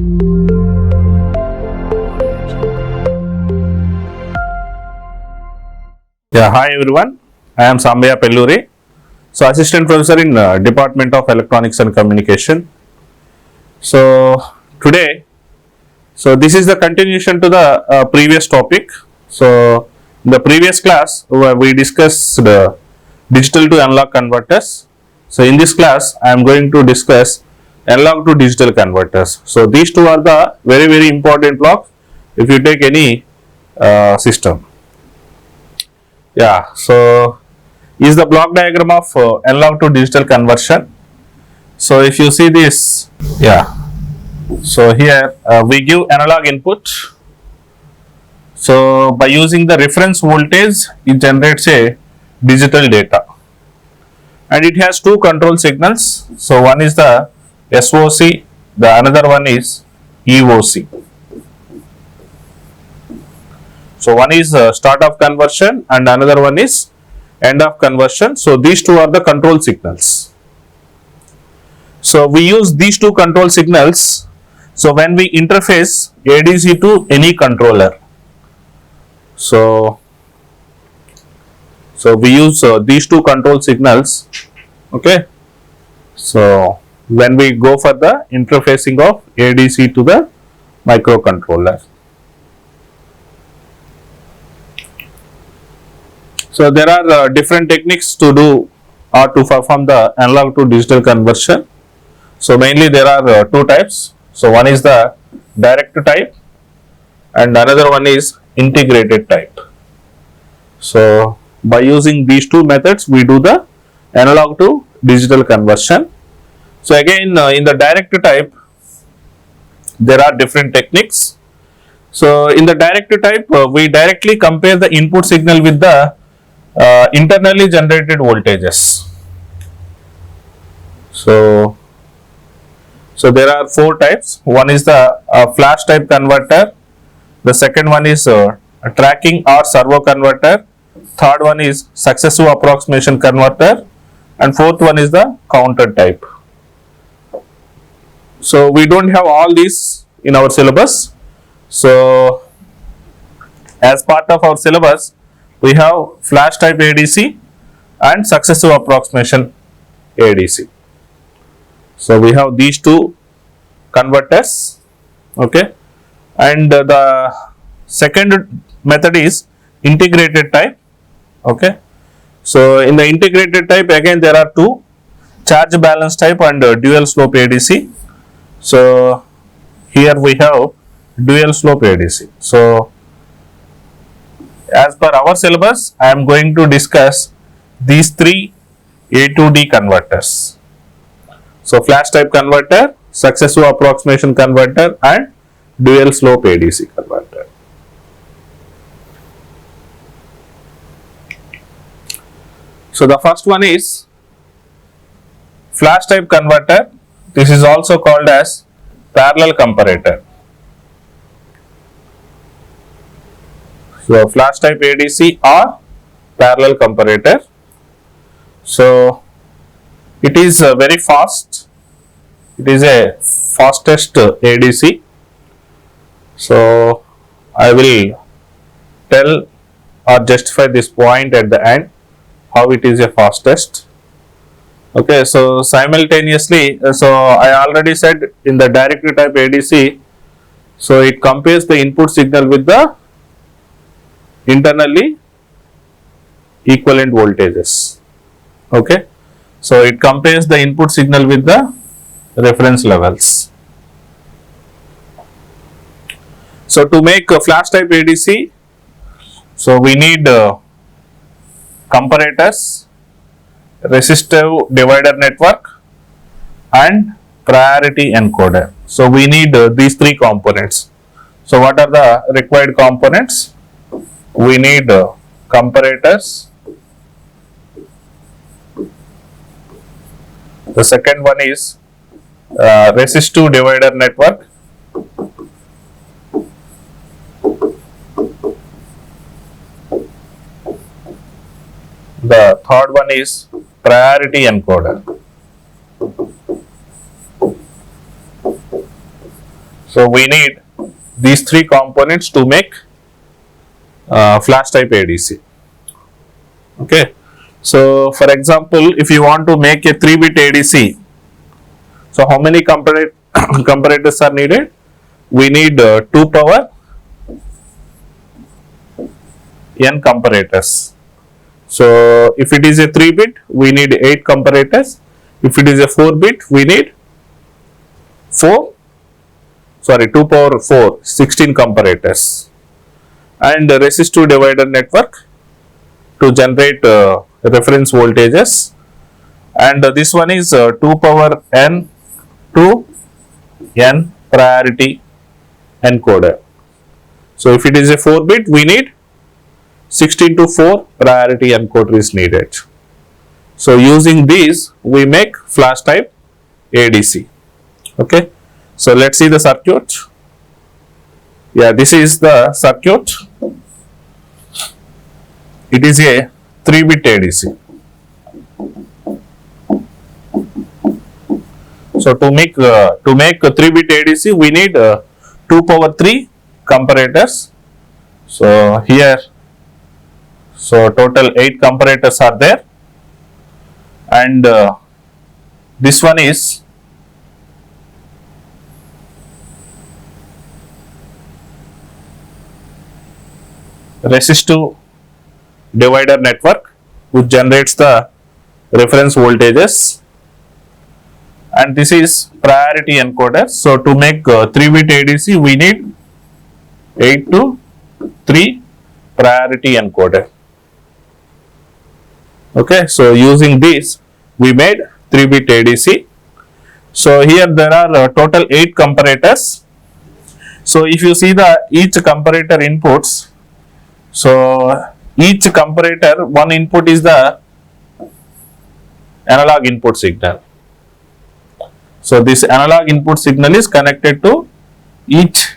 Yeah, hi everyone. I am Sambhya Pelluri. So, Assistant Professor in Department of Electronics and Communication. So, today, this is the continuation to the previous topic. So, in the previous class, we discussed digital to analog converters. So, in this class, I am going to discuss analog to digital converters. So, these two are the very important blocks if you take any system. Yeah, so is the block diagram of analog to digital conversion. So if you see this, yeah, so here we give analog input. So by using the reference voltage, it generates a digital data, and it has two control signals. So one is the SOC, the another one is EOC. So one is start of conversion and another one is end of conversion. So these two are the control signals. So we use these two control signals. So when we interface ADC to any controller, so we use these two control signals. Okay. So when we go for the interfacing of ADC to the microcontroller. So there are different techniques to do or to perform the analog to digital conversion. So mainly there are two types. So one is the direct type and another one is integrated type. So by using these two methods, we do the analog to digital conversion. So again in the direct type, there are different techniques. So in the direct type, we directly compare the input signal with the internally generated voltages. So there are four types. One is the flash type converter. The second one is a tracking or servo converter. Third one is successive approximation converter, and fourth one is the counter type. So we don't have all these in our syllabus. So as part of our syllabus, we have flash type ADC and successive approximation ADC. So we have these two converters, okay, and the second method is integrated type, okay. So in the integrated type, again there are two, charge balance type and dual slope ADC. So here we have dual slope ADC. So as per our syllabus, I am going to discuss these three A to D converters. So flash type converter, successive approximation converter and dual slope ADC converter. So the first one is flash type converter. This is also called as parallel comparator. So flash type ADC or parallel comparator. So it is very fast. It is a fastest ADC. So I will tell or justify this point at the end, how it is a fastest. Okay, so simultaneously, so I already said in the direct type ADC, so it compares the input signal with the internally equivalent voltages. Okay, so it compares the input signal with the reference levels. So to make a flash type ADC, so we need comparators, resistive divider network and priority encoder. So we need these three components. So what are the required components? We need comparators. The second one is resistive divider network. The third one is priority encoder. So we need these three components to make flash type ADC. Okay. So for example, if you want to make a 3-bit ADC, so how many comparators are needed? We need 2 power n comparators. So if it is a 3-bit, we need 8 comparators. If it is a 4-bit, we need 2 power 4, 16 comparators. And resistive divider network to generate reference voltages. And this one is 2 power n to n priority encoder. So if it is a 4-bit, we need 16 to 4 priority encoder is needed. So using these, we make flash type ADC. Okay. So let's see the circuit. Yeah, this is the circuit. It is a 3-bit ADC. So to make a 3-bit ADC, we need 2 power 3 comparators. So here, so total 8 comparators are there, and this one is resistive divider network which generates the reference voltages, and this is priority encoder. So to make 3-bit ADC, we need 8 to 3 priority encoder. Okay, so using this, we made 3-bit ADC. So here there are total 8 comparators. So if you see the each comparator inputs, so each comparator, one input is the analog input signal. So this analog input signal is connected to each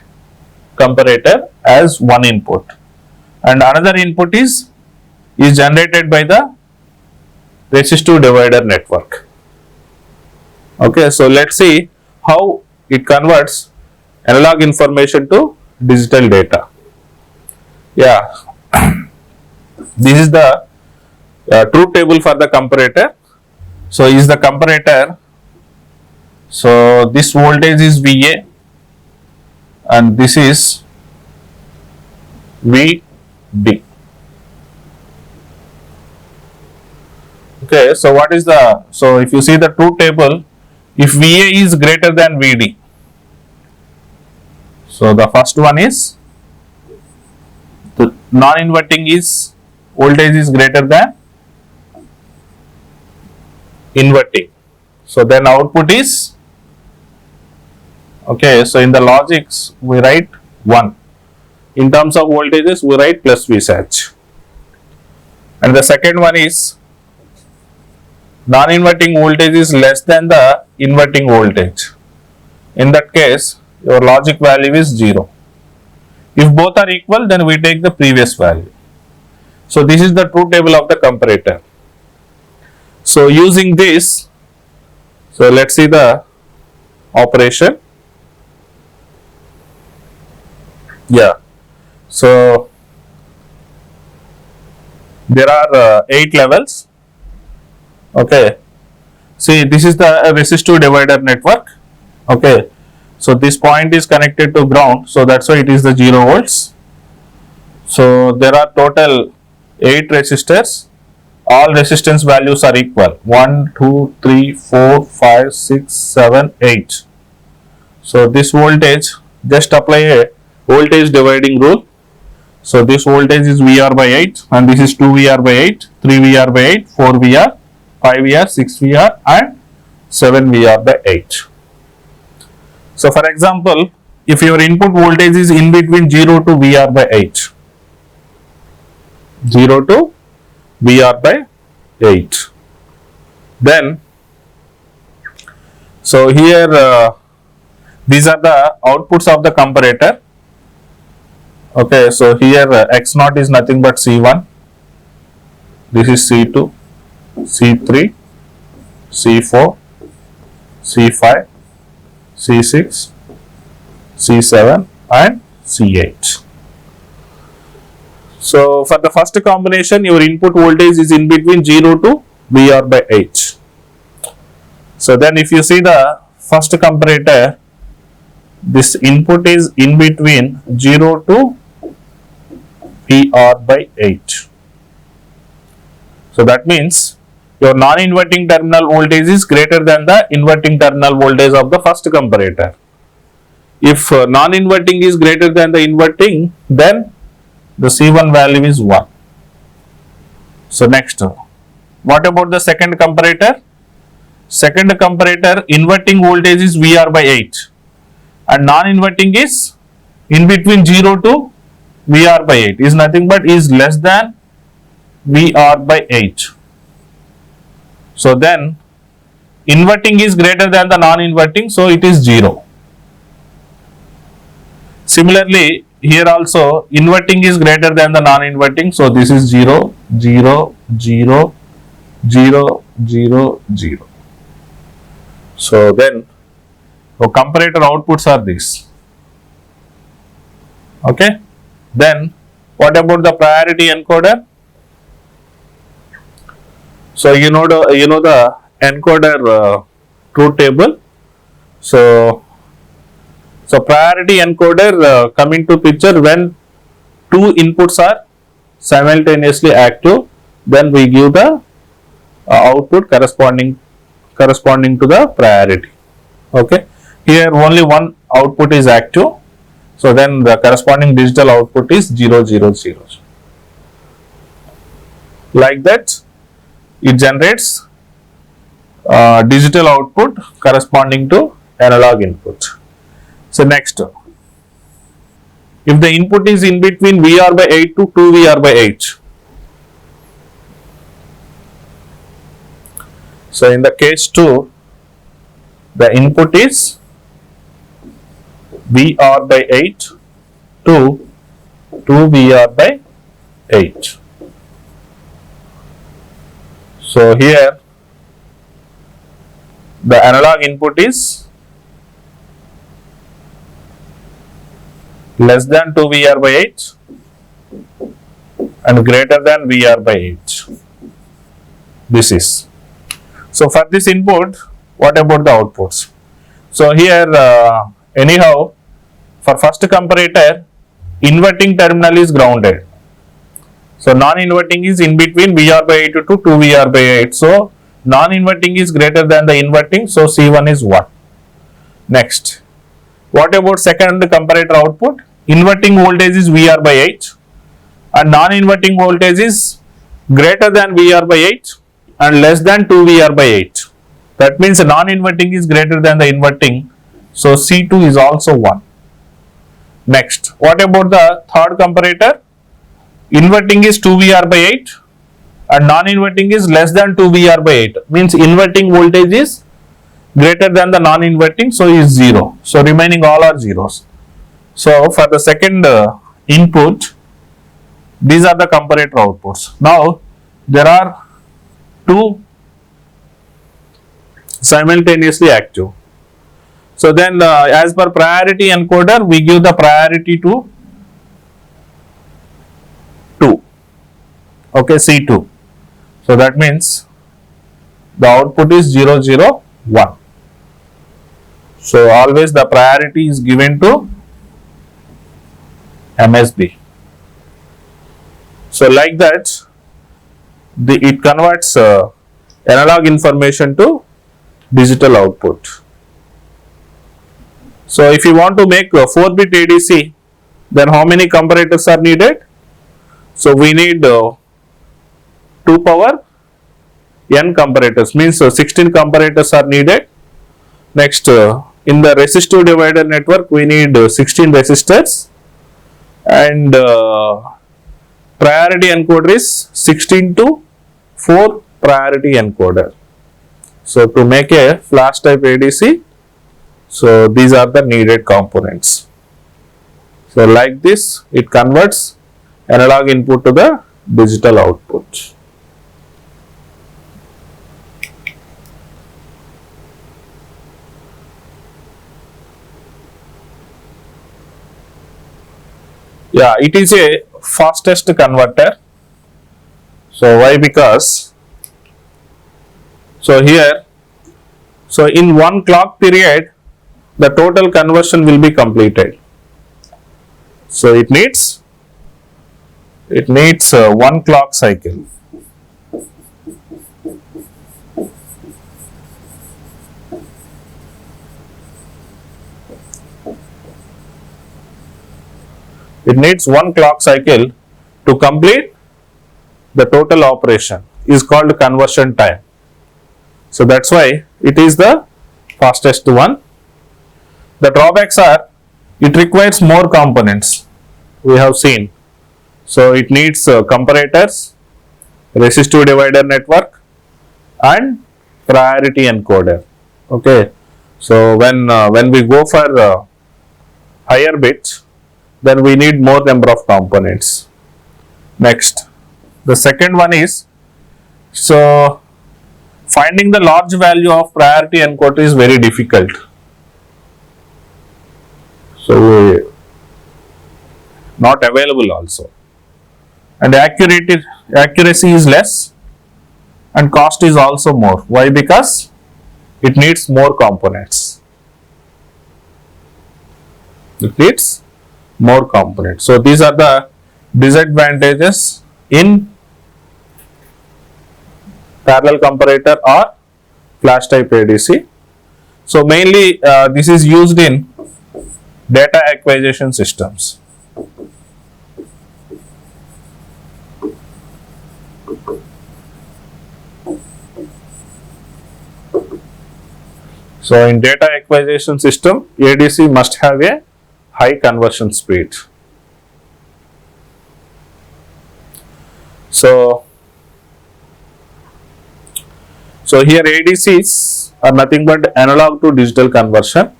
comparator as one input, and another input is generated by the resistive divider network. Okay, so let's see how it converts analog information to digital data. Yeah, this is the truth table for the comparator. So is the comparator, so this voltage is VA and this is VD. Okay, so what is the, so if you see the truth table, if VA is greater than VD, so the first one is the non-inverting is voltage is greater than inverting. So then output is, okay, so in the logics we write 1. In terms of voltages, we write plus V sach. And the second one is non-inverting voltage is less than the inverting voltage. In that case, your logic value is 0. If both are equal, then we take the previous value. So this is the truth table of the comparator. So using this, so let's see the operation. Yeah, so there are 8 levels. Okay, see this is the resistive divider network. Okay, so this point is connected to ground, so that's why it is the 0 volts. So there are total 8 resistors. All resistance values are equal, 1, 2, 3, 4, 5, 6, 7, 8. So this voltage, just apply a voltage dividing rule. So this voltage is VR by 8 and this is 2 VR by 8, 3 VR by 8, 4 VR, 5 VR, 6 VR and 7 VR by 8. So for example, if your input voltage is in between 0 to VR by 8, 0 to VR by 8, then so here these are the outputs of the comparator. Okay, so here X naught is nothing but C1, this is C2, C3, C4, C5, C6, C7 and C8. So for the first combination, your input voltage is in between 0 to VR by 8. So then if you see the first comparator, this input is in between 0 to VR by 8. So that means your non-inverting terminal voltage is greater than the inverting terminal voltage of the first comparator. If non-inverting is greater than the inverting, then the C1 value is 1. So next, what about the second comparator? Second comparator, inverting voltage is VR by 8 and non-inverting is in between 0 to VR by 8, is nothing but is less than VR by 8. So then inverting is greater than the non-inverting, so it is 0. Similarly, here also inverting is greater than the non-inverting, so this is 0, 0, 0, 0, 0, 0. So then comparator outputs are these. Okay. Then what about the priority encoder? So you know the encoder truth table. So priority encoder come into picture when two inputs are simultaneously active, then we give the output corresponding to the priority. Okay, here only one output is active, so then the corresponding digital output is 0, 0, 0. Like that, it generates digital output corresponding to analog input. So next, if the input is in between VR by 8 to 2 VR by 8, so in the case 2, the input is VR by 8 to 2 VR by 8. So here the analog input is less than 2 VR by 8 and greater than VR by 8. This is. So for this input, what about the outputs? So here anyhow, for first comparator, inverting terminal is grounded. So non-inverting is in between VR by 8 to 2 VR by 8. So non-inverting is greater than the inverting, so C1 is 1. Next, what about second comparator output? Inverting voltage is VR by 8 and non-inverting voltage is greater than VR by 8 and less than 2 VR by 8. That means non-inverting is greater than the inverting, so C2 is also 1. Next, what about the third comparator? Inverting is 2 VR by 8 and non-inverting is less than 2 VR by 8. Means inverting voltage is greater than the non-inverting, so is 0. So remaining all are zeros. So for the second input, these are the comparator outputs. Now there are two simultaneously active. So then as per priority encoder, we give the priority to 2. Okay, C2. So that means the output is 0, 0, 1. So always the priority is given to MSB. So like that, it converts analog information to digital output. So if you want to make a 4-bit ADC, then how many comparators are needed? So we need 2 power n comparators, means 16 comparators are needed. Next, in the resistive divider network, we need 16 resistors, and priority encoder is 16 to 4 priority encoder. So to make a flash type ADC, so these are the needed components. So like this, it converts analog input to the digital output. Yeah, it is a fastest converter. So why? Because so here, so in one clock period, the total conversion will be completed. So it needs one clock cycle. It needs one clock cycle to complete the total operation is called conversion time. So that's why it is the fastest one. The drawbacks are it requires more components we have seen. So it needs comparators, resistive divider network and priority encoder. Okay. So when we go for higher bits, then we need more number of components. Next, the second one is, so finding the large value of priority encoder is very difficult. So not available also, and accuracy is less and cost is also more. Why? Because it needs more components. It needs more components. So these are the disadvantages in parallel comparator or flash type ADC. So mainly this is used in data acquisition systems. So in data acquisition system, ADC must have a high conversion speed. So here ADCs are nothing but analog to digital conversion.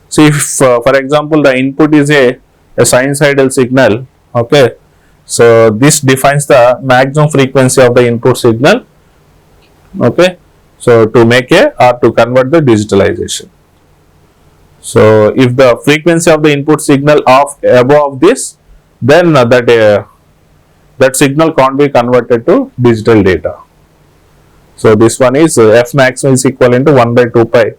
So if for example the input is a sinusoidal signal, okay, so this defines the maximum frequency of the input signal, okay, so to make a or to convert the digitalization. So if the frequency of the input signal of above this, then that signal can't be converted to digital data. So this one is F maximum is equivalent to 1 by 2 pi.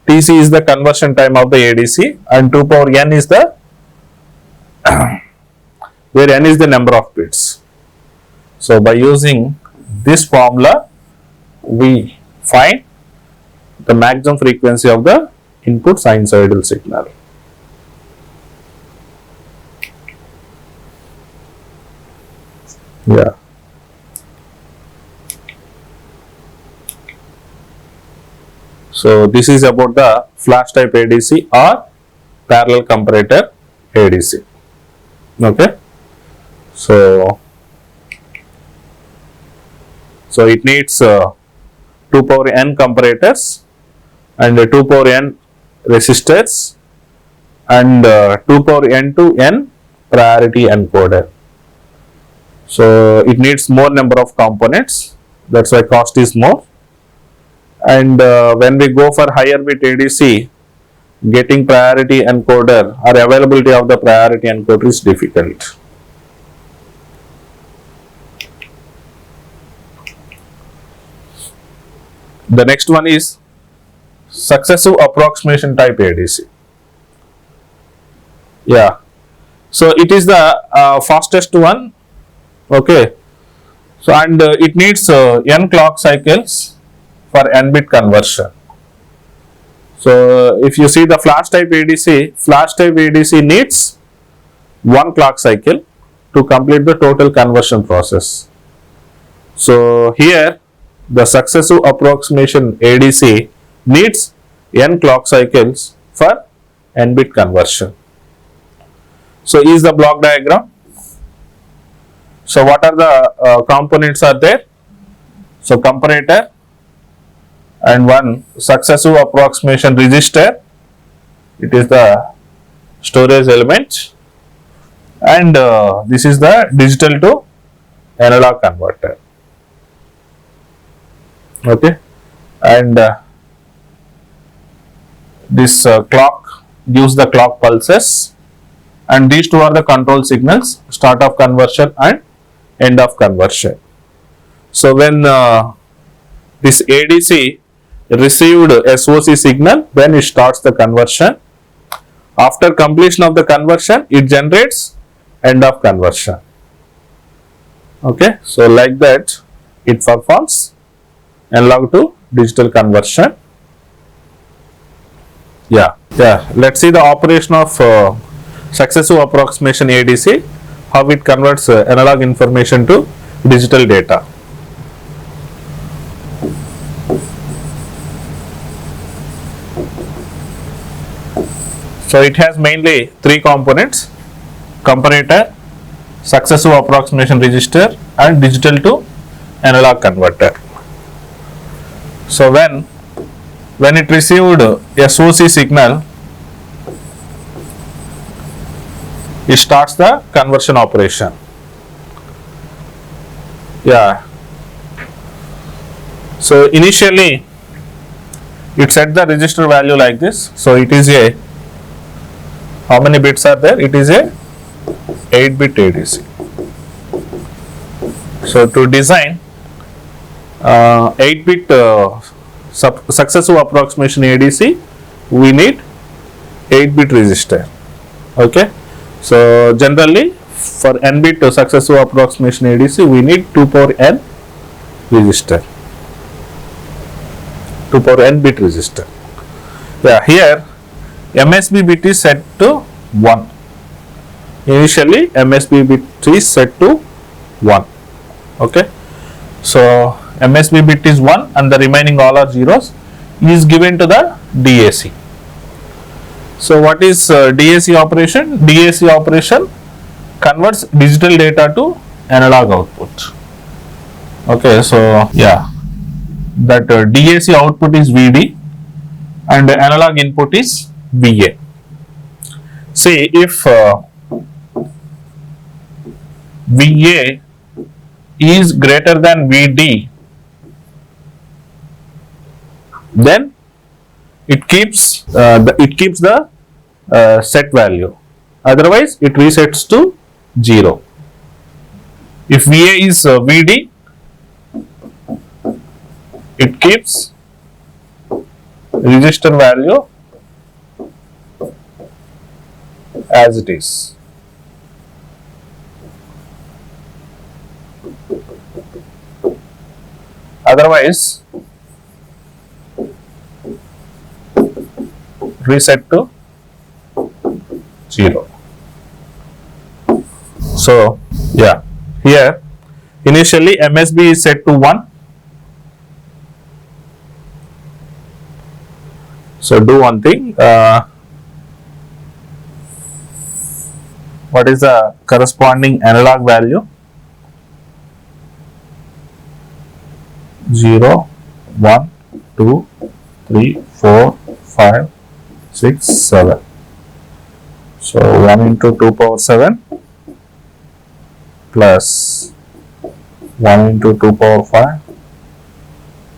Tc is the conversion time of the ADC and 2 power n is the where n is the number of bits. So by using this formula, we find the maximum frequency of the input sinusoidal signal. Yeah. So this is about the flash type ADC or parallel comparator ADC. Okay. So it needs 2 power n comparators and 2 power n resistors and 2 power n to n priority encoder. So it needs more number of components. That's why cost is more. And when we go for higher bit ADC, getting priority encoder or availability of the priority encoder is difficult. The next one is successive approximation type ADC. Yeah. So it is the fastest one. Okay. So and it needs n clock cycles for n bit conversion. So if you see the flash type ADC needs 1 clock cycle to complete the total conversion process. So here the successive approximation ADC needs n clock cycles for n bit conversion. So is the block diagram. So what are the components are there? So comparator and one successive approximation resistor, it is the storage element, and this is the digital to analog converter. Okay, and this clock gives the clock pulses, and these two are the control signals, start of conversion and end of conversion. So when this ADC received SOC signal, then it starts the conversion. After completion of the conversion, it generates end of conversion. Okay, so like that it performs analog to digital conversion. Yeah, let's see the operation of successive approximation ADC, how it converts analog information to digital data. So it has mainly three components: comparator, successive approximation register and digital to analog converter. So when it received SOC signal, it starts the conversion operation. Yeah. So initially it set the register value like this. So it is a, how many bits are there? It is a 8-bit ADC. So to design 8-bit successive approximation ADC, we need 8-bit register. Okay. So generally for n-bit successive approximation ADC, we need 2 power n register. 2 power n bit register. Yeah, here MSB bit is set to 1. Initially MSB bit is set to 1. Okay. So MSB bit is 1 and the remaining all are zeros is given to the DAC. So what is DAC operation? DAC operation converts digital data to analog output. Okay, so yeah, that DAC output is VD and the analog input is VA. See, if VA is greater than VD, then it keeps the set value. Otherwise, it resets to 0. If VA is VD, it keeps register value as it is. Otherwise, reset to 0. So yeah, here initially MSB is set to 1. So do one thing, what is the corresponding analog value? 0, 1, 2, 3, 4, 5, 6, 7. So 1 into 2 power 7 plus 1 into 2 power 5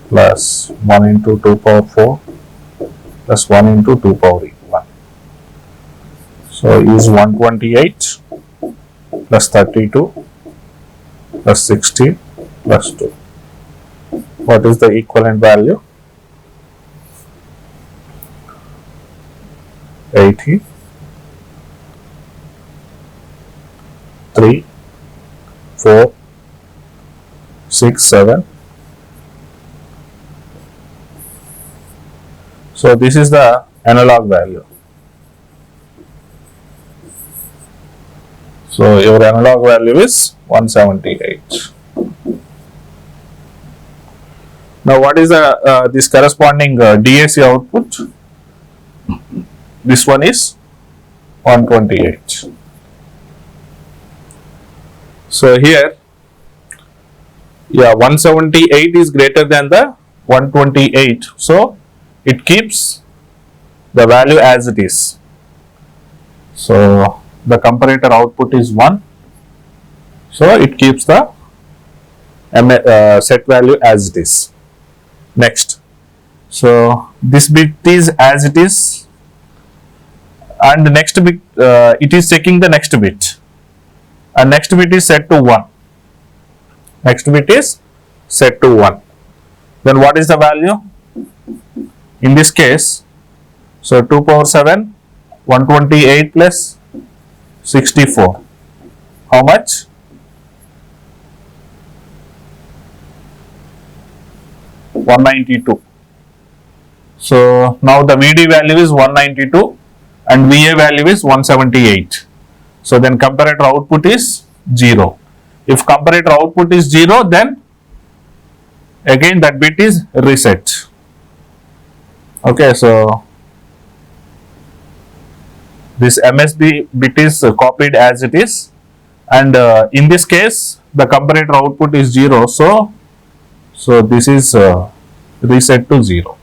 plus 1 into 2 power 4 plus 1 into 2 power 1. So is 128 plus 32 plus 16 plus 2. What is the equivalent value? 80, 3, 4, 6, 7. So this is the analog value. So your analog value is 178. Now what is the this corresponding DAC output? This one is 128. So here, yeah, 178 is greater than the 128. So it keeps the value as it is. So the comparator output is 1. So it keeps the set value as it is. Next, so this bit is as it is and the next bit it is checking the next bit, and next bit is set to 1. Next bit is set to 1. Then what is the value in this case? So 2 power 7, 128 plus 64, how much? 192. So now the VD value is 192 and VA value is 178. So then comparator output is 0. If comparator output is 0, then again that bit is reset. Okay, so this MSB bit is copied as it is, and in this case the comparator output is 0, so this is reset to 0.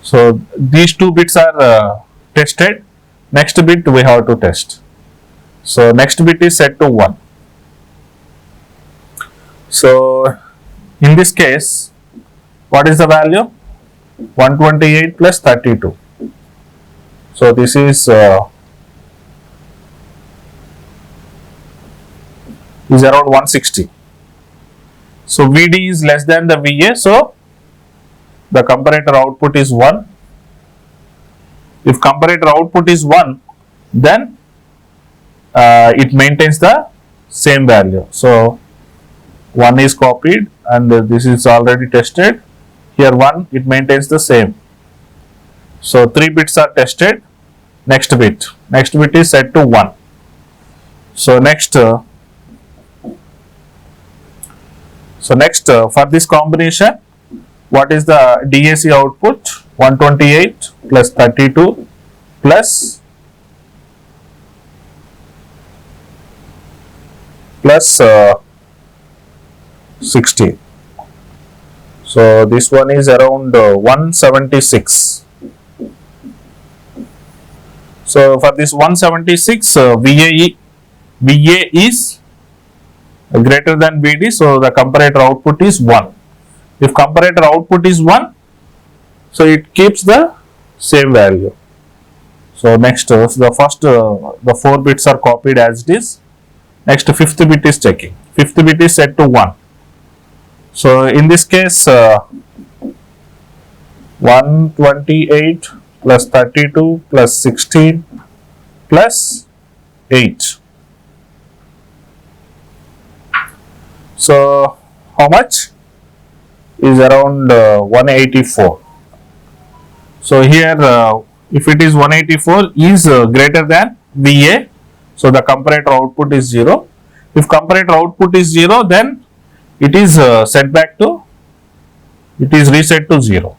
So these two bits are tested. Next bit we have to test. So next bit is set to 1. So in this case, what is the value? 128 plus 32. So this is around 160. So VD is less than the VA, so the comparator output is 1. If comparator output is 1, then it maintains the same value. So 1 is copied and this is already tested. Here 1, it maintains the same. So 3 bits are tested. Next bit is set to 1. So next for this combination, what is the DAC output? 128 plus 32 plus 16. So this one is around 176. So for this 176, VA is greater than VD, so the comparator output is 1. If comparator output is 1, so it keeps the same value. So next, the 4 bits are copied as it is. Next, 5th bit is checking. 5th bit is set to 1. So in this case, 128 plus 32 plus 16 plus 8. So how much? Is around 184. So here if it is 184 is greater than VA, so the comparator output is 0. If comparator output is 0, then it is reset to 0.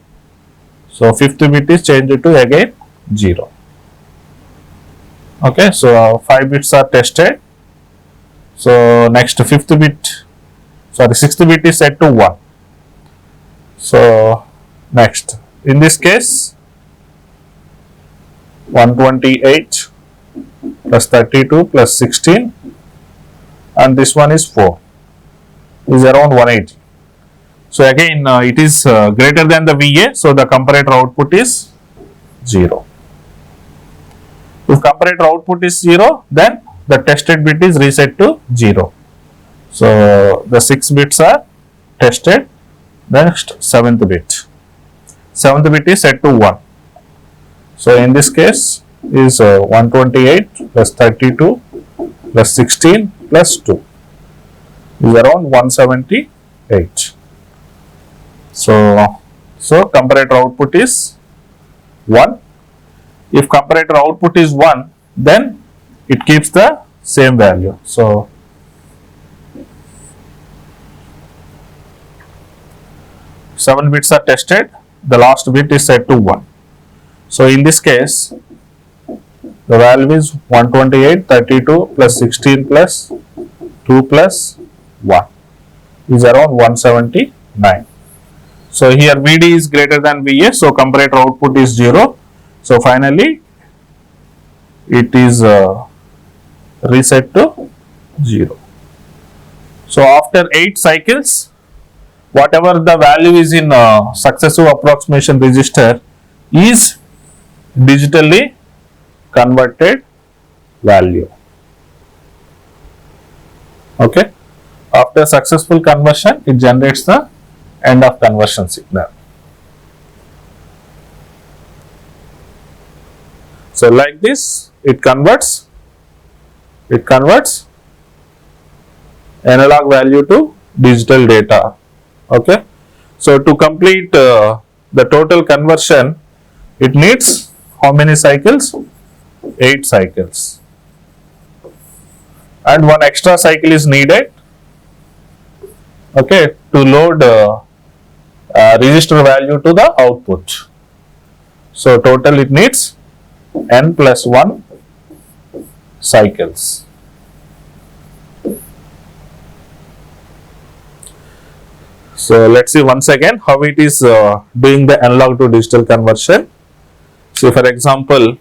So 5th bit is changed to again 0. Okay, so 5 bits are tested. So next 6th bit is set to 1. So next, in this case, 128 plus 32 plus 16, and this one is 4, is around 180. So again it is greater than the VA, so the comparator output is 0. If comparator output is 0, then the tested bit is reset to 0. So the 6 bits are tested. Next, 7th bit. 7th bit is set to 1. So in this case is 128 plus 32 plus 16 plus 2 is around 178. So comparator output is 1. If comparator output is 1, then it keeps the same value. So 7 bits are tested, the last bit is set to 1. So in this case, the value is 128, 32 plus 16 plus 2 plus 1 is around 179. So here VD is greater than VA, so comparator output is 0. So finally it is reset to 0. So after 8 cycles, whatever the value is in successive approximation register is digitally converted value. Okay. After successful conversion, it generates the end of conversion signal. So like this, it converts analog value to digital data. Okay. So to complete the total conversion, it needs how many cycles? 8 cycles. And one extra cycle is needed, okay, to load register value to the output. So total it needs n plus 1 cycles. So let's see once again how it is doing the analog to digital conversion. So for example,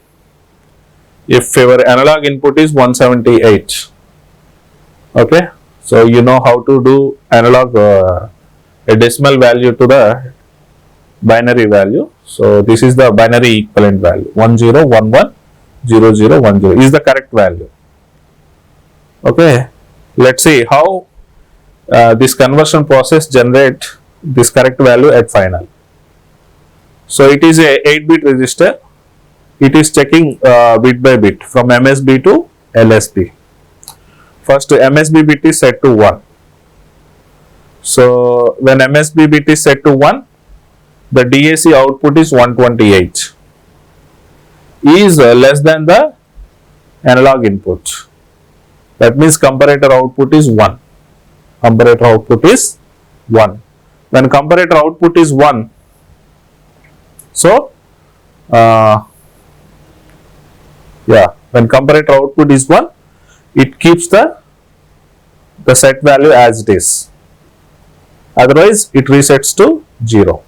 if your analog input is 178, okay, so you know how to do analog a decimal value to the binary value. So this is the binary equivalent value, 10110010 is the correct value. Okay, let's see how this conversion process generate this correct value at final. So it is a 8-bit register. It is checking bit by bit from MSB to LSB. First MSB bit is set to 1. So when MSB bit is set to 1, the DAC output is 128, is less than the analog input. That means comparator output is 1. Comparator output is 1. When comparator output is 1, so when comparator output is 1, it keeps the set value as it is. Otherwise, it resets to 0.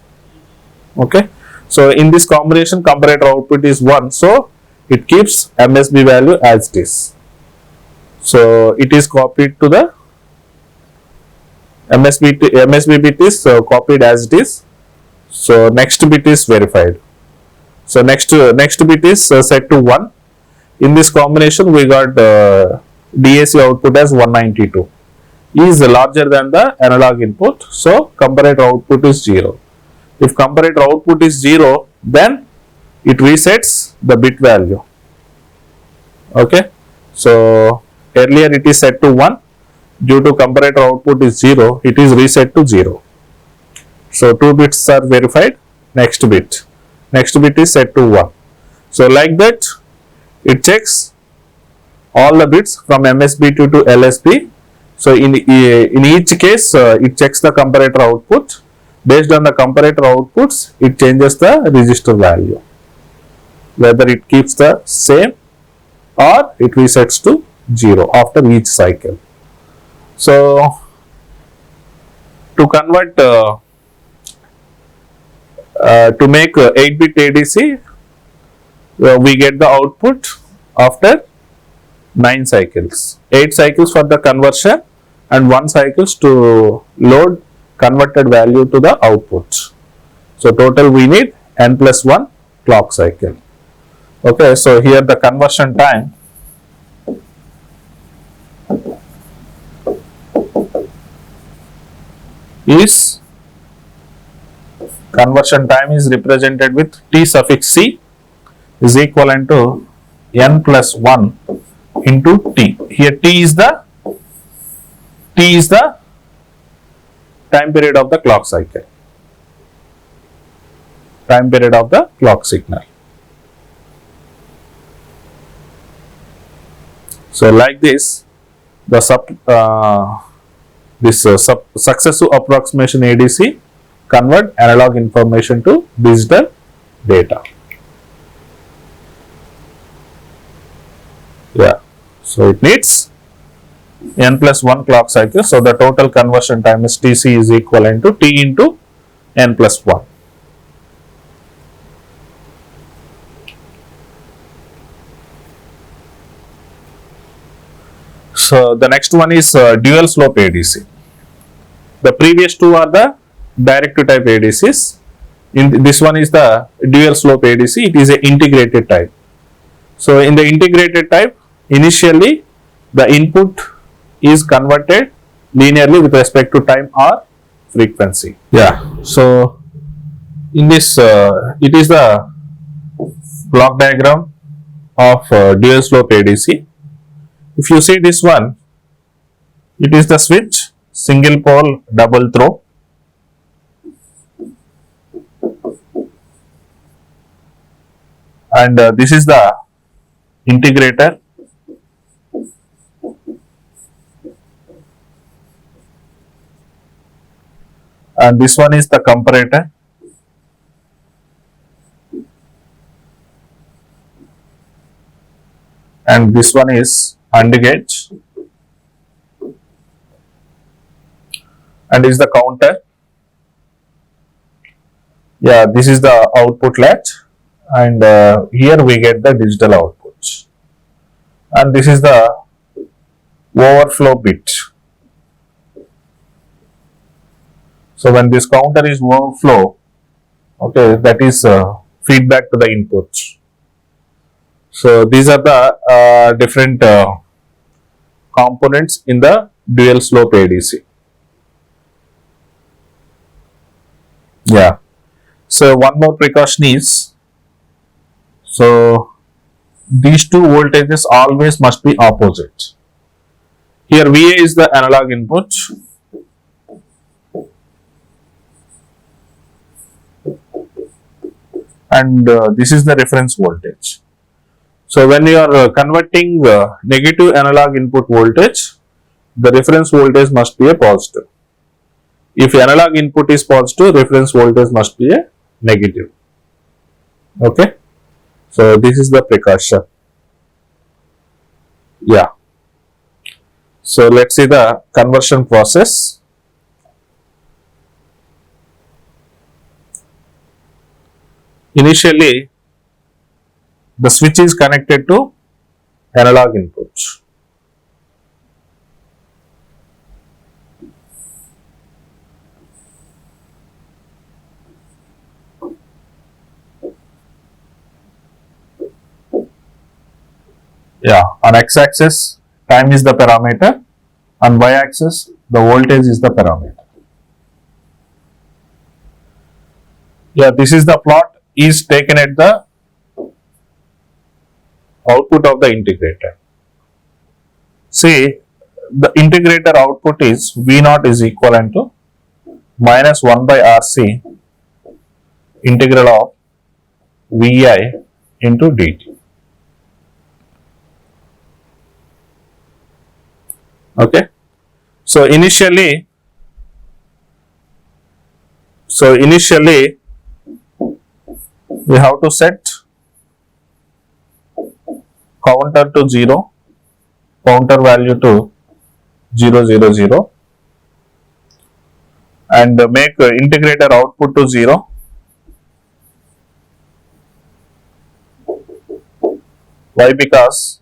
Okay. So in this combination, comparator output is 1. So it keeps MSB value as it is. So it is copied to the MSB bit is copied as it is. So next bit is verified. So next bit is set to 1. In this combination, we got DAC output as 192, is larger than the analog input. So comparator output is 0. If comparator output is 0, then it resets the bit value. Okay. So earlier it is set to 1. Due to comparator output is 0, it is reset to 0. So 2 bits are verified. Next bit is set to 1. So like that, it checks all the bits from MSB to LSB. So in each case, it checks the comparator output. Based on the comparator outputs, it changes the register value, whether it keeps the same or it resets to 0 after each cycle. So to convert to make 8-bit ADC, we get the output after 9 cycles. 8 cycles for the conversion and 1 cycles to load converted value to the output. So total we need n plus 1 clock cycle. Okay, so here the conversion time is represented with T suffix C is equivalent to n plus 1 into T. Here T is the time period of the clock cycle, time period of the clock signal. So like this, the successive approximation ADC convert analog information to digital data. Yeah, so it needs n plus 1 clock cycle. So the total conversion time is Tc is equivalent to T into n plus 1. So the next one is dual slope ADC. The previous two are the direct type ADCs. This one is the dual slope ADC. It is an integrated type. So in the integrated type, initially the input is converted linearly with respect to time or frequency. Yeah. So in this, it is the block diagram of dual slope ADC. If you see this one, it is the switch, single pole, double throw. And this is the integrator. And this one is the comparator. And this one is AND gate. And is the counter. Yeah, this is the output latch. And here we get the digital outputs. And this is the overflow bit. So when this counter is overflow, okay, that is feedback to the inputs. So these are the different components in the dual slope ADC. Yeah. So one more precaution is, so these two voltages always must be opposite. Here VA is the analog input. And this is the reference voltage. So when you are converting negative analog input voltage, the reference voltage must be a positive. If analog input is positive, reference voltage must be a negative. Okay. So this is the precaution. Yeah. So let's see the conversion process. Initially, the switch is connected to analog inputs. Yeah, on x-axis, time is the parameter, on y-axis, the voltage is the parameter. Yeah, this is the plot is taken at the output of the integrator. See, the integrator output is V naught is equivalent to minus 1 by RC integral of Vi into dt. Okay. So initially we have to set counter to 0, counter value to 0, 0, 0, and make integrator output to 0. Why? Because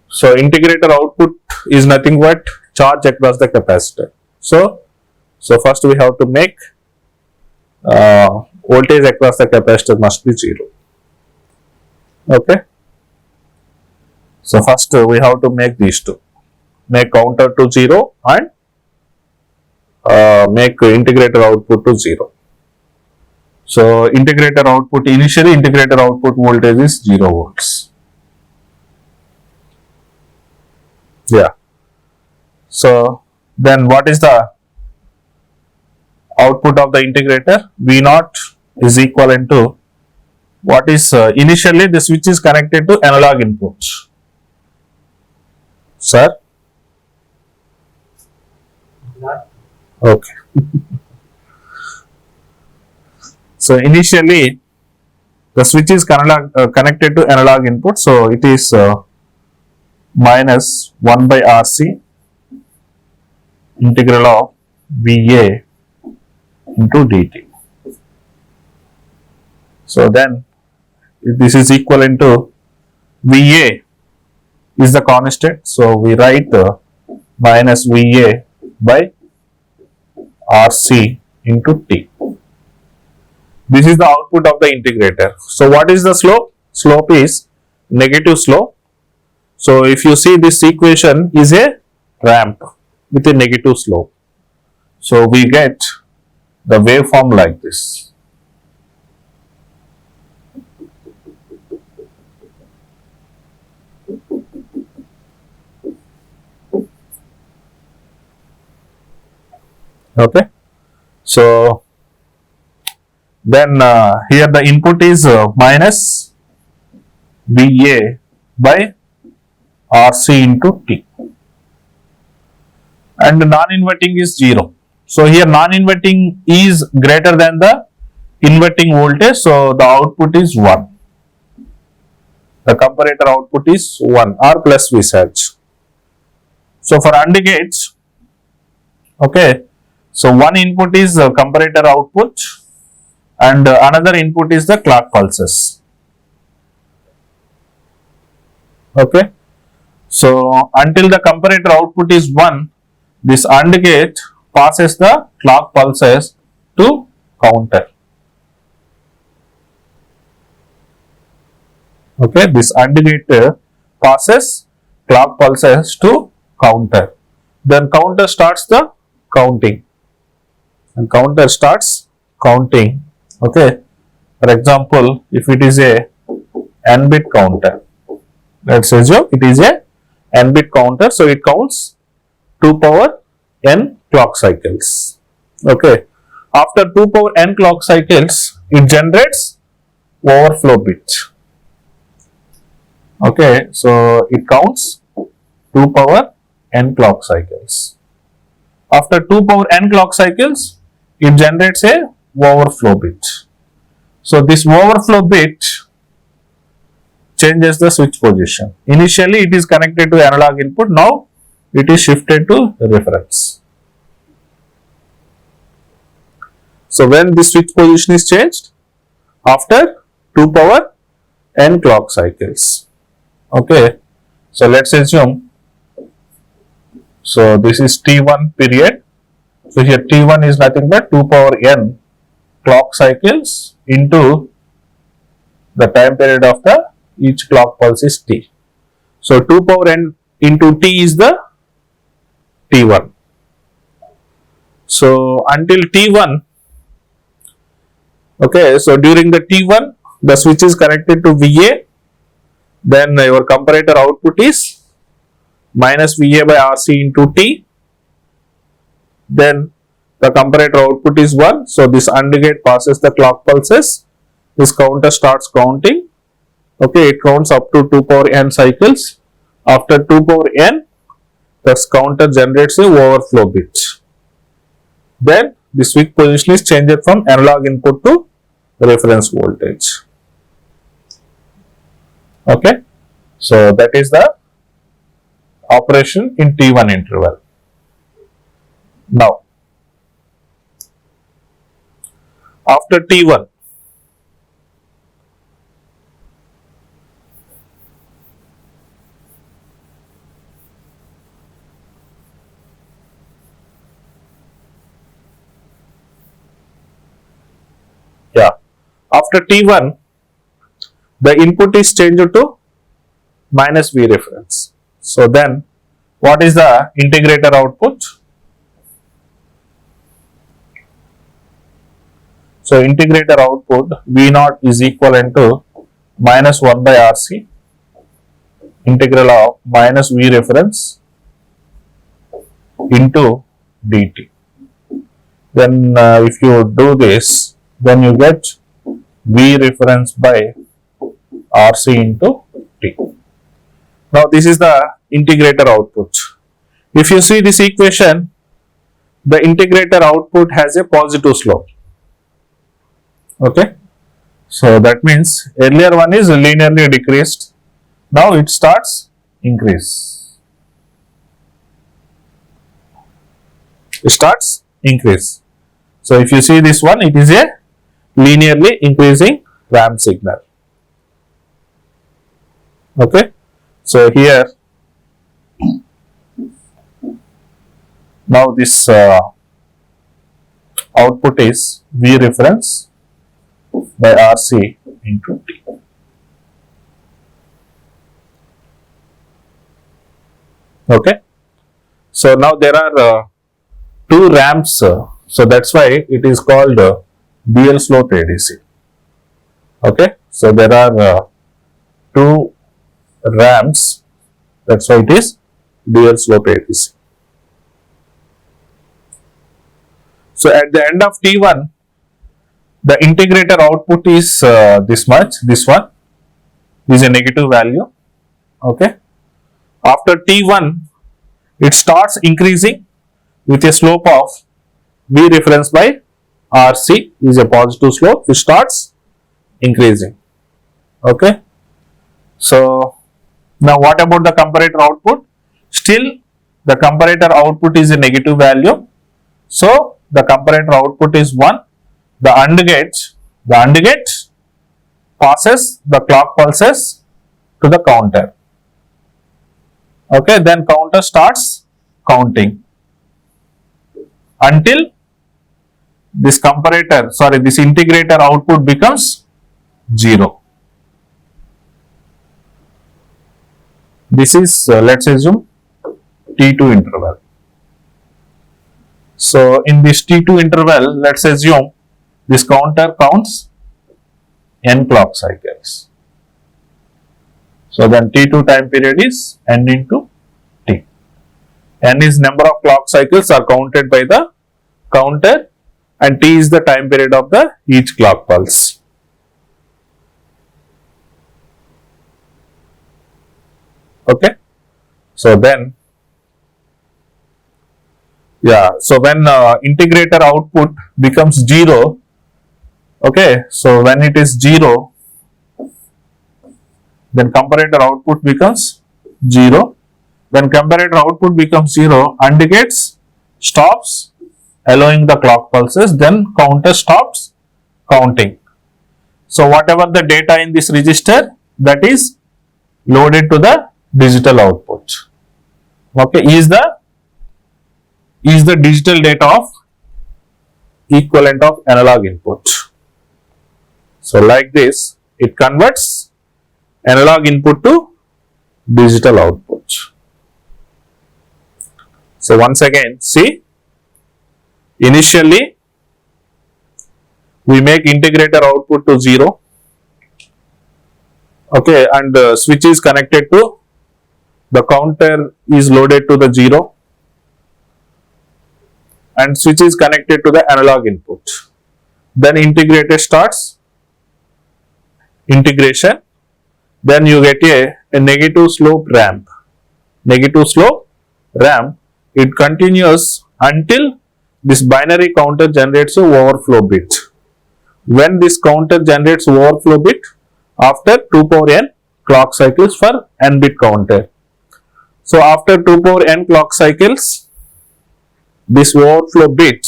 so integrator output is nothing but charge across the capacitor. So first we have to make voltage across the capacitor must be 0. Okay. So first we have to make these two, make counter to 0 and make integrator output to 0. So integrator output, initially integrator output voltage is 0 volts. Yeah. So then what is the output of the integrator? V naught is equivalent to what is initially the switch is connected to analog inputs. Sir? Okay. So initially the switch is connected to analog input, so it is minus 1 by RC integral of VA into dt. So then this is equivalent to VA is the constant, so we write minus VA by RC into T. This is the output of the integrator. So what is the slope? Slope is negative slope. So if you see this equation is a ramp with a negative slope. So we get the waveform like this. Okay. So then here the input is minus VA by RC into T, and non-inverting is 0. So here non-inverting is greater than the inverting voltage, so the output is 1. The comparator output is 1 or plus V surge. So for AND gates, okay, so one input is the comparator output and another input is the clock pulses. Okay, so until the comparator output is 1, this AND gate passes the clock pulses to counter. Okay, this AND gate passes clock pulses to counter. Then counter starts the counting. And counter starts counting. Okay, for example, if it is a n bit counter, let's assume it is a n bit counter, so it counts 2 power n clock cycles. Okay, after 2 power n clock cycles, it generates overflow bit. Okay, so it counts 2 power n clock cycles. After 2 power n clock cycles, it generates a overflow bit. So this overflow bit changes the switch position. Initially it is connected to analog input, now it is shifted to reference. So when the switch position is changed? After 2 power n clock cycles. Okay, so let's assume, so this is T1 period. So here T1 is nothing but 2 power n clock cycles into the time period of the each clock pulse is T. So 2 power n into T is the T1. So until T1, okay, so during the T1 the switch is connected to VA, then your comparator output is minus VA by RC into T, then the comparator output is 1, so this AND gate passes the clock pulses, this counter starts counting, okay, it counts up to 2 power n cycles. After 2 power n, this counter generates a overflow bit. Then the switch position is changed from analog input to reference voltage. Okay, so that is the operation in T1 interval. Now, after T1, after T1, the input is changed to minus V reference. So then, what is the integrator output? So integrator output V0 is equivalent to minus 1 by RC integral of minus V reference into dt. Then if you do this, then you get V reference by RC into T. Now this is the integrator output. If you see this equation, the integrator output has a positive slope. Okay, so that means earlier one is linearly decreased, now it starts increase. It starts increase. So if you see this one, it is a linearly increasing ramp signal. Okay, so here now this output is V reference by RC into T. Okay. So now there are two ramps. So that's why it is called dual slope ADC. Okay. So there are two ramps. That's why it is dual slope ADC. So at the end of T1, the integrator output is this much. This one is a negative value. Okay. After T1, it starts increasing with a slope of V reference by RC is a positive slope. It starts increasing. Okay. So now what about the comparator output? Still the comparator output is a negative value. So the comparator output is 1. The AND gate passes the clock pulses to the counter. Okay, then counter starts counting until this integrator output becomes 0. This is let's assume T2 interval. So in this T2 interval, let's assume this counter counts n clock cycles. So then T2 time period is n into T. N is number of clock cycles are counted by the counter and T is the time period of the each clock pulse. Okay. So then so when integrator output becomes 0, okay, so when it is 0, then comparator output becomes 0. When comparator output becomes 0, AND gates stops allowing the clock pulses, then counter stops counting. So whatever the data in this register, that is loaded to the digital output. Okay, is the digital data of equivalent of analog input. So like this, it converts analog input to digital output. So once again, see, initially we make integrator output to 0. Okay, and switch is connected to the counter is loaded to the 0. And switch is connected to the analog input. Then integrator starts integration. Then you get a negative slope ramp. Negative slope ramp. It continues until this binary counter generates a overflow bit. When this counter generates overflow bit after 2 power n clock cycles for n bit counter. So after 2 power n clock cycles, this overflow bit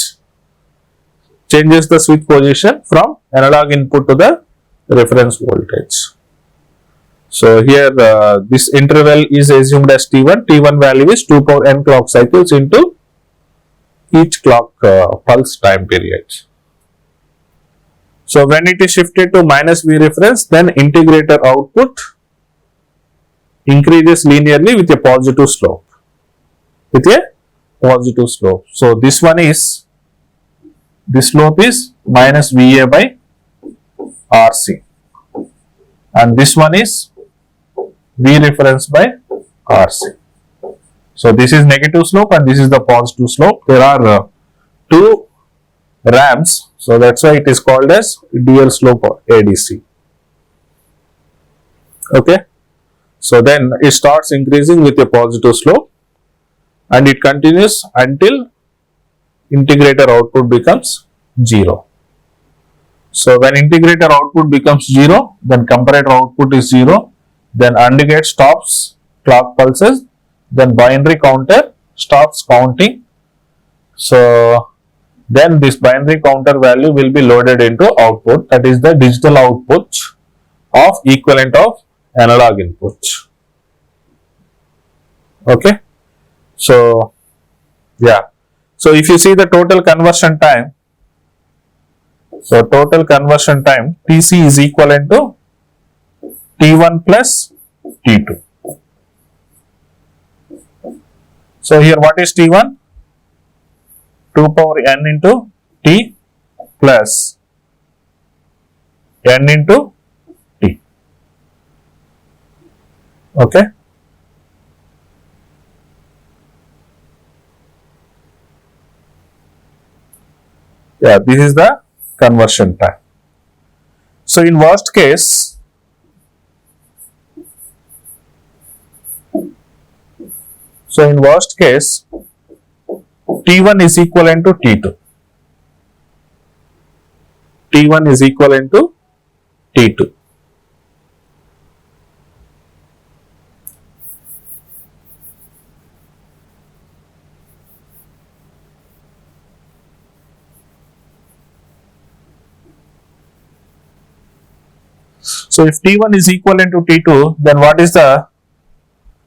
changes the switch position from analog input to the reference voltage. So here this interval is assumed as T1. T1 value is 2 power n clock cycles into each clock pulse time period. So when it is shifted to minus V reference, then integrator output increases linearly with a positive slope. So this slope is minus VA by RC, and this one is V reference by RC. So this is negative slope and this is the positive slope. There are two ramps, so that's why it is called as dual slope ADC. Okay, so then it starts increasing with a positive slope and it continues until integrator output becomes 0. So when integrator output becomes 0, then comparator output is 0, then AND gate stops clock pulses, then binary counter stops counting. So then this binary counter value will be loaded into output, that is the digital output of equivalent of analog input. Okay. So so if you see the total conversion time, so total conversion time TC is equivalent to T1 plus T2. So here what is T1? 2 power n into T plus n into T. Okay. Yeah, this is the conversion time. So in worst case, T1 is equivalent to T2. T1 is equivalent to T2. So if T1 is equivalent to T2, then what is the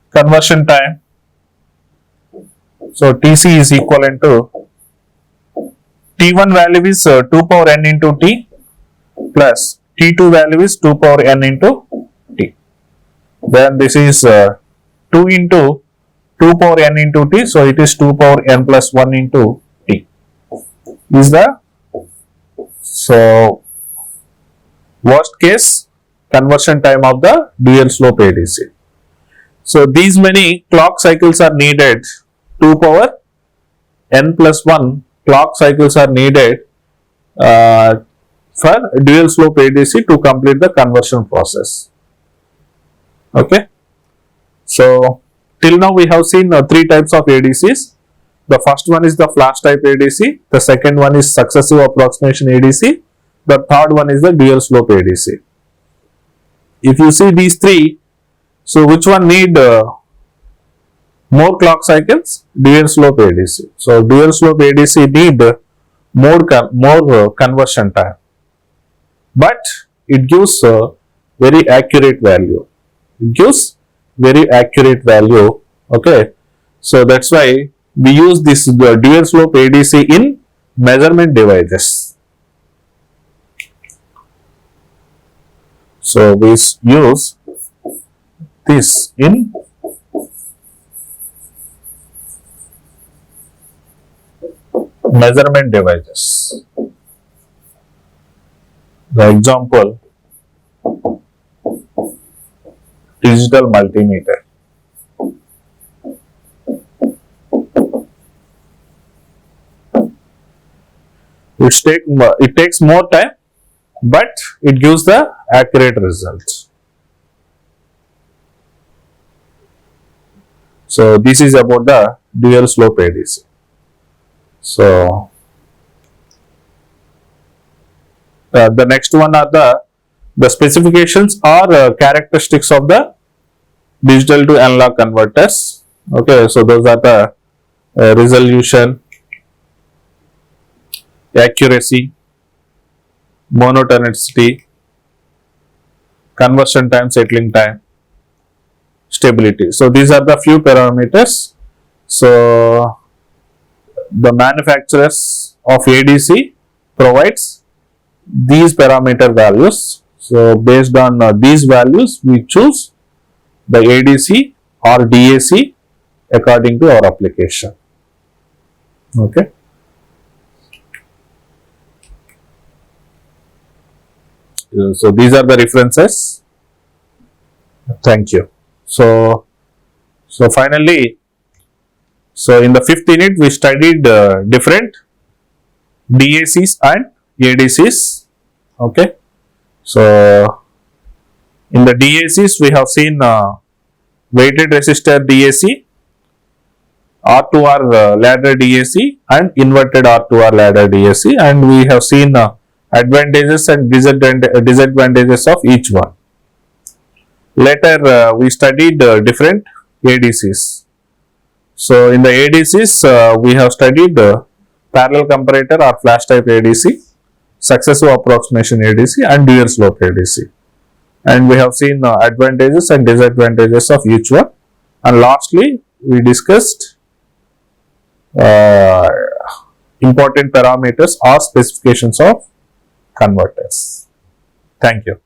conversion time? So Tc is equivalent to T1 value is 2 power n into T plus T2 value is 2 power n into T. Then this is 2 into 2 power n into T, so it is 2 power n plus 1 into T. Is the so worst case conversion time of the dual slope ADC. So these many clock cycles are needed, 2 power n plus 1 clock cycles are needed for dual slope ADC to complete the conversion process. Okay. So till now we have seen 3 types of ADCs. The first one is the flash type ADC, the second one is successive approximation ADC, the third one is the dual slope ADC. If you see these 3, so which one need more clock cycles? Dual slope ADC. So dual slope ADC need more conversion time, but it gives very accurate value. It gives very accurate value. Okay, so that's why we use this dual slope ADC in measurement devices. So we use this in measurement devices. The example, digital multimeter. It takes more time, but it gives the accurate results. So this is about the dual slope ADC. So the next one are the specifications or characteristics of the digital to analog converters. Okay, so those are the resolution, accuracy, monotonicity, conversion time, settling time, stability. So these are the few parameters. So the manufacturers of ADC provides these parameter values. So based on these values, we choose the ADC or DAC according to our application. Okay. So these are the references. Thank you. So finally, so in the 5th unit we studied different DACs and ADCs. Okay. So in the DACs we have seen weighted resistor DAC, R2R ladder DAC and inverted R2R ladder DAC, and we have seen advantages and disadvantages of each one. Later we studied different ADCs. So in the ADCs we have studied parallel comparator or flash type ADC, successive approximation ADC and dual slope ADC, and we have seen advantages and disadvantages of each one, and lastly we discussed important parameters or specifications of converters. Thank you.